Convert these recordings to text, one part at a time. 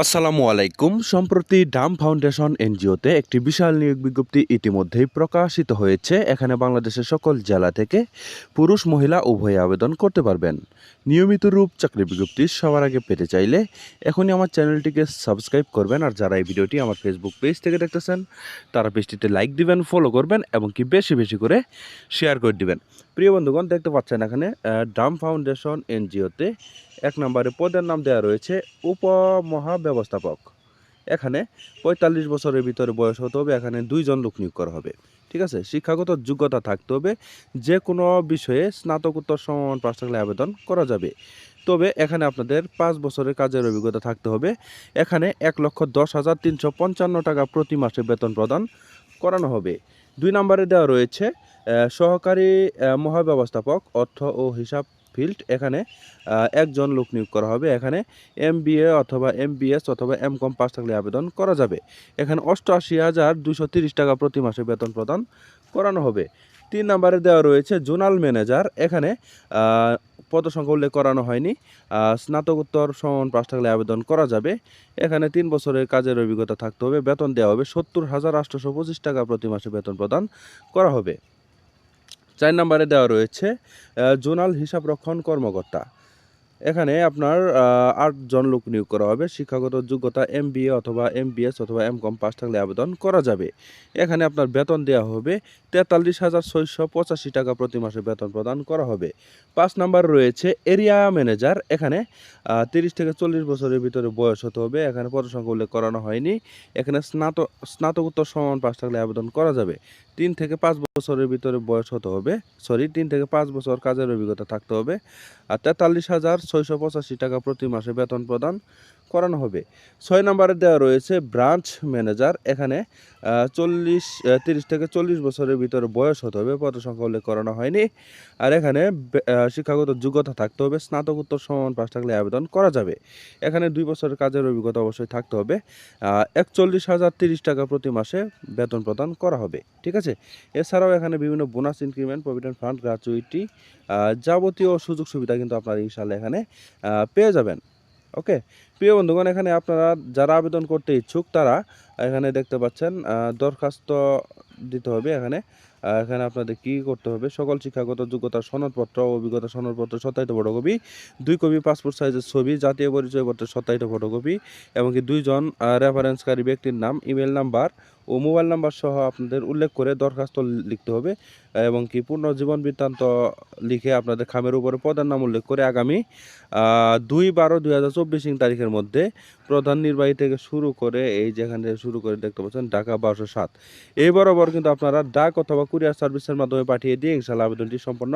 আসসালামু আলাইকুম। সম্প্রতি ডাম ফাউন্ডেশন এনজিওতে একটি বিশাল নিয়োগ বিজ্ঞপ্তি ইতিমধ্যেই প্রকাশিত হয়েছে। এখানে বাংলাদেশের সকল জেলা থেকে পুরুষ মহিলা উভয়ে আবেদন করতে পারবেন। নিয়মিত রূপ চাকরি বিজ্ঞপ্তি সবার আগে পেতে চাইলে এখনই আমার চ্যানেলটিকে সাবস্ক্রাইব করবেন। আর যারা এই ভিডিওটি আমার ফেসবুক পেজ থেকে দেখতেছেন তারা পেজটিতে লাইক দিবেন, ফলো করবেন এবং কি বেশি বেশি করে শেয়ার করে দিবেন। প্রিয় বন্ধুগণ, দেখতে পাচ্ছেন এখানে ডাম ফাউন্ডেশন এনজিওতে ১ নম্বরে পদের নাম দেওয়া রয়েছে উপমহাব্যবস্থাপক। এখানে ৪৫ বছরের ভিতরে বয়স হতে হবে। এখানে ২ জন লোক নিয়োগ করা হবে। ঠিক আছে? শিক্ষাগত যোগ্যতা থাকতে হবে। যে কোনো বিষয়ে স্নাতকোত্তর সমমান পাস থাকলে আবেদন করা যাবে। তবে এখানে আপনাদের ৫ বছরের কাজের অভিজ্ঞতা থাকতে হবে। এখানে ১,১০,৩৫৫ টাকা প্রতি মাসে বেতন প্রদান করানো হবে। ২ নম্বরে দেওয়া রয়েছে সহকারী মহাব্যবস্থাপক অর্থ ও হিসাব ফিল্ড। এখানে ১ জন লোক নিয়োগ করা হবে। এখানে MBA অথবা MBS অথবা MCOM পাস থাকলে আবেদন করা যাবে। এখানে ৮৮,২৩০ টাকা প্রতি মাসে বেতন প্রদান করানো হবে। ৩ নম্বরে দেওয়া রয়েছে জোনাল ম্যানেজার। এখানে পদসংখ্যা উল্লেখ করানো হয়নি। স্নাতকোত্তর সমমান পাস থাকলে আবেদন করা যাবে। এখানে ৩ বছরের কাজের অভিজ্ঞতা থাকতে হবে। বেতন দেওয়া হবে ৭০,৮২৫ টাকা প্রতি মাসে বেতন প্রদান করা হবে। ৪ নম্বরে দেওয়া রয়েছে জোনাল হিসাবরক্ষণ কর্মকর্তা। এখানে আপনার ৮ জন লোক নিয়োগ করা হবে। শিক্ষাগত যোগ্যতা MBA অথবা MBS অথবা MCOM পাস থাকলে আবেদন করা যাবে। এখানে আপনার বেতন দেওয়া হবে ৪৩,৬৮৫ টাকা প্রতি মাসে বেতন প্রদান করা হবে। ৫ নম্বর রয়েছে এরিয়া ম্যানেজার। এখানে ৩০ থেকে ৪০ বছরের ভিতরে বয়স হতে হবে। এখানে পদসংখ্যা উল্লেখ করানো হয়নি। এখানে স্নাতকোত্তর সমমান পাস থাকলে আবেদন করা যাবে। ৩ থেকে ৫ বছরের ভিতরে বয়স হতে হবে। ৩ থেকে ৫ বছর কাজের অভিজ্ঞতা থাকতে হবে। আর ৪৩,৬৮৫ টাকা প্রতি মাসে বেতন প্রদান করানো হবে। ৬ নম্বরে দেওয়া রয়েছে ব্রাঞ্চ ম্যানেজার। এখানে ৩০ থেকে ৪০ বছরের ভিতরে বয়স হতে হবে। পদসংখ্যা উল্লেখ করানো হয়নি। আর এখানে শিক্ষাগত যোগ্যতা থাকতে হবে। স্নাতকোত্তর সমমান পাস থাকলে আবেদন করা যাবে। এখানে ২ বছরের কাজের অভিজ্ঞতা অবশ্যই থাকতে হবে। ৪১,০৩০ টাকা প্রতি মাসে বেতন প্রদান করা হবে। ঠিক আছে? এছাড়াও এখানে বিভিন্ন bonus, increment, provident fund, gratuity, যাবতীয় সুযোগ সুবিধা কিন্তু আপনারা ইনশাআল্লাহ এখানে পেয়ে যাবেন। ওকে? প্রিয় বন্ধুগণ, এখানে আপনারা যারা আবেদন করতে ইচ্ছুক তারা এখানে দেখতে পাচ্ছেন দরখাস্ত দিতে হবে। এখানে আপনাদের কী করতে হবে? সকল শিক্ষাগত যোগ্যতার সনদপত্র ও অভিজ্ঞতা সনদপত্র সত্যায়িত ফটোকপি, ২ কপি পাসপোর্ট সাইজের ছবি, জাতীয় পরিচয়পত্রের সত্যায়িত ফটোকপি এবং কি ২ জন রেফারেন্সকারী ব্যক্তির নাম, ইমেল নাম্বার ও মোবাইল নাম্বার সহ আপনাদের উল্লেখ করে দরখাস্ত লিখতে হবে এবং কি পূর্ণ জীবন বৃত্তান্ত লিখে আপনাদের খামের উপরে পদের নাম উল্লেখ করে আগামী ২/১২/২০২৪ তারিখের মধ্যে প্রধান নির্বাহী থেকে শুরু করে এই যেখান থেকে শুরু করে দেখতে পাচ্ছেন ঢাকা ১২০৭ এই বরাবর কিন্তু আপনারা ডাক অথবা কুরিয়ার সার্ভিসের মাধ্যমে পাঠিয়ে দিয়ে ইনশাআল্লাহ আবেদনটি সম্পন্ন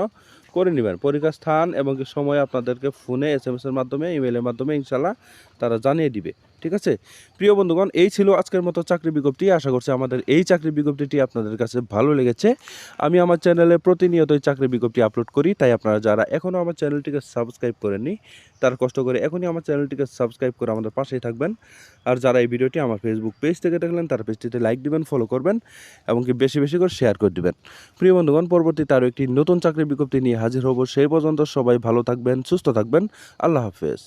করে নেবেন। পরীক্ষার স্থান এবং কি সময় আপনাদেরকে ফোনে, SMS-এর মাধ্যমে, ইমেলের মাধ্যমে ইনশাআল্লাহ তারা জানিয়ে দিবে। ঠিক আছে? প্রিয় বন্ধুগণ, এই ছিল আজকের মতো চাকরি বিজ্ঞপ্তি। আশা করছি আমাদের এই চাকরি বিজ্ঞপ্তিটি আপনাদের কাছে ভালো লেগেছে। আমি আমার চ্যানেলে প্রতিনিয়তই চাকরি বিজ্ঞপ্তি আপলোড করি। তাই আপনারা যারা এখনও আমার চ্যানেলটিকে সাবস্ক্রাইব করেননি তারা কষ্ট করে এখনই আমার চ্যানেলটিকে সাবস্ক্রাইব করে আমাদের পাশেই থাকবেন। আর যারা এই ভিডিওটি আমার ফেসবুক পেজ থেকে দেখলেন তারা পেজটিতে লাইক দিবেন, ফলো করবেন এবং কি বেশি বেশি করে শেয়ার করে দিবেন। প্রিয় বন্ধুগণ, পরবর্তীতে আরও একটি নতুন চাকরি বিজ্ঞপ্তি নিয়ে হাজির হব। সেই পর্যন্ত সবাই ভালো থাকবেন, সুস্থ থাকবেন। আল্লাহ হাফেজ।